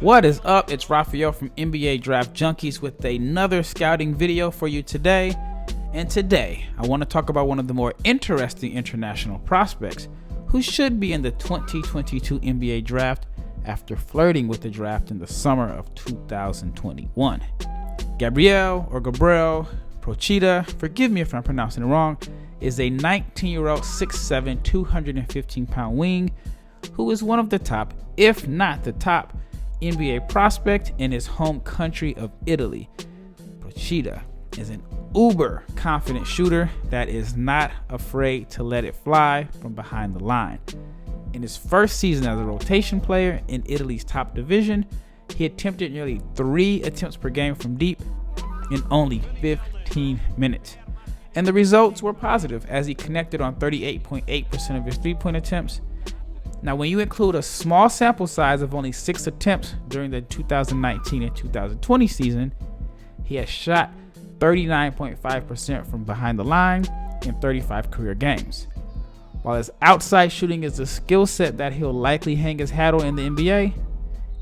What is up? It's Raphael from NBA Draft Junkies with another scouting video for you today. And today, I want to talk about one of the more interesting international prospects who should be in the 2022 NBA Draft after flirting with the draft in the summer of 2021. Gabriele Procida, forgive me if I'm pronouncing it wrong, is a 19-year-old 6'7", 215-pound wing who is one of the top, if not the top, NBA prospect in his home country of Italy. Procida is an uber confident shooter that is not afraid to let it fly from behind the line. In his first season as a rotation player in Italy's top division, he attempted nearly 3 attempts per game from deep in only 15 minutes. And the results were positive as he connected on 38.8% of his three-point attempts. Now, when you include a small sample size of only 6 attempts during the 2019 and 2020 season, he has shot 39.5% from behind the line in 35 career games. While his outside shooting is a skill set that he'll likely hang his hat on in the NBA,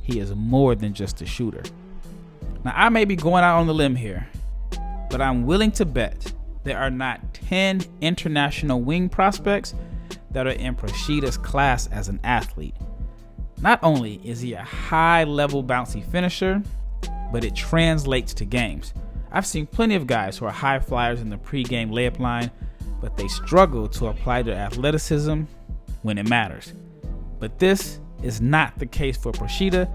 he is more than just a shooter. Now, I may be going out on the limb here, but I'm willing to bet there are not 10 international wing prospects that are in Procida's class as an athlete. Not only is he a high-level bouncy finisher, but it translates to games. I've seen plenty of guys who are high flyers in the pre-game layup line, but they struggle to apply their athleticism when it matters. But this is not the case for Procida,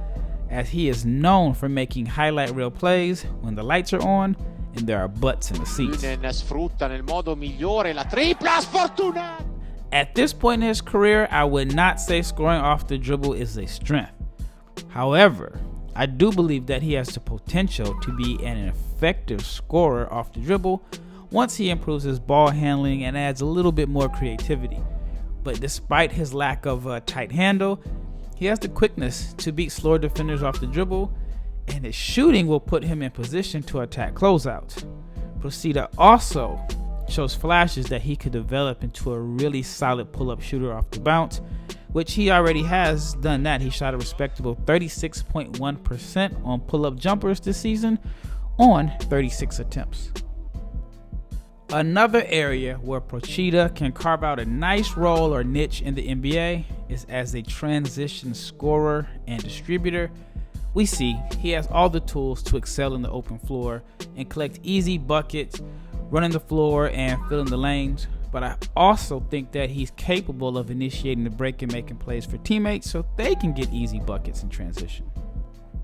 as he is known for making highlight reel plays when the lights are on and there are butts in the seats. At this point in his career, I would not say scoring off the dribble is a strength. However, I do believe that he has the potential to be an effective scorer off the dribble once he improves his ball handling and adds a little bit more creativity. But despite his lack of a tight handle, he has the quickness to beat slower defenders off the dribble, and his shooting will put him in position to attack closeouts. Procida also shows flashes that he could develop into a really solid pull-up shooter off the bounce, which he already has done that. He shot a respectable 36.1% on pull-up jumpers this season on 36 attempts. Another area where Procida can carve out a nice role or niche in the NBA is as a transition scorer and distributor. We see he has all the tools to excel in the open floor and collect easy buckets, running the floor and filling the lanes, but I also think that he's capable of initiating the break and making plays for teammates so they can get easy buckets in transition.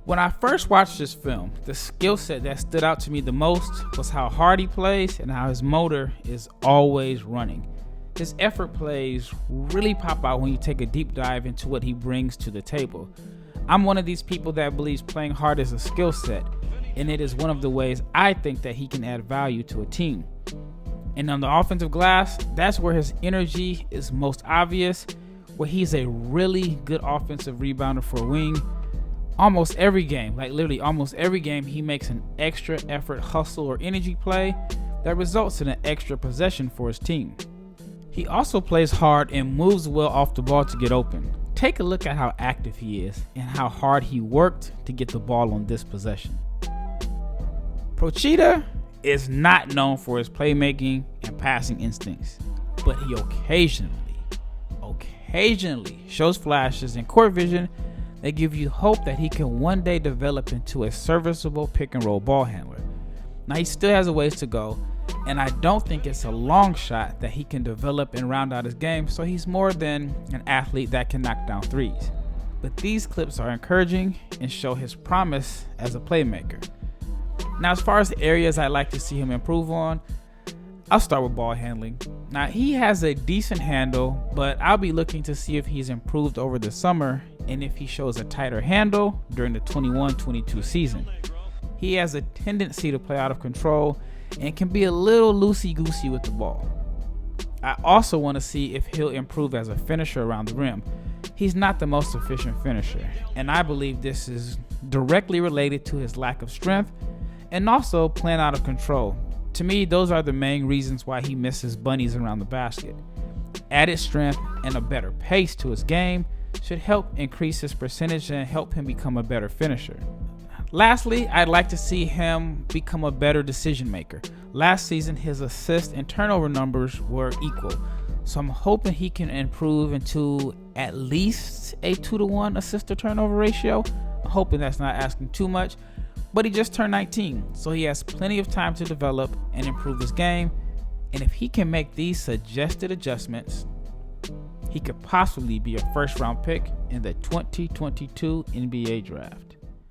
When I first watched this film, the skill set that stood out to me the most was how hard he plays and how his motor is always running. His effort plays really pop out when you take a deep dive into what he brings to the table. I'm one of these people that believes playing hard is a skill set, and it is one of the ways I think that he can add value to a team. And on the offensive glass, that's where his energy is most obvious, where he's a really good offensive rebounder for a wing. Almost every game, he makes an extra effort hustle or energy play that results in an extra possession for his team. He also plays hard and moves well off the ball to get open. Take a look at how active he is and how hard he worked to get the ball on this possession. Procida is not known for his playmaking and passing instincts, but he occasionally shows flashes in court vision that give you hope that he can one day develop into a serviceable pick and roll ball handler. Now, he still has a ways to go, and I don't think it's a long shot that he can develop and round out his game, so he's more than an athlete that can knock down threes. But these clips are encouraging and show his promise as a playmaker. Now, as far as the areas I'd like to see him improve on, I'll start with ball handling. Now, he has a decent handle, but I'll be looking to see if he's improved over the summer and if he shows a tighter handle during the 21-22 season. He has a tendency to play out of control and can be a little loosey-goosey with the ball. I also want to see if he'll improve as a finisher around the rim. He's not the most efficient finisher, and I believe this is directly related to his lack of strength and also playing out of control. To me, those are the main reasons why he misses bunnies around the basket. Added strength and a better pace to his game should help increase his percentage and help him become a better finisher. Lastly, I'd like to see him become a better decision maker. Last season, his assist and turnover numbers were equal, so I'm hoping he can improve into at least a 2-to-1 assist to turnover ratio. I'm hoping that's not asking too much, but he just turned 19, so he has plenty of time to develop and improve his game. And if he can make these suggested adjustments, he could possibly be a first-round pick in the 2022 NBA draft.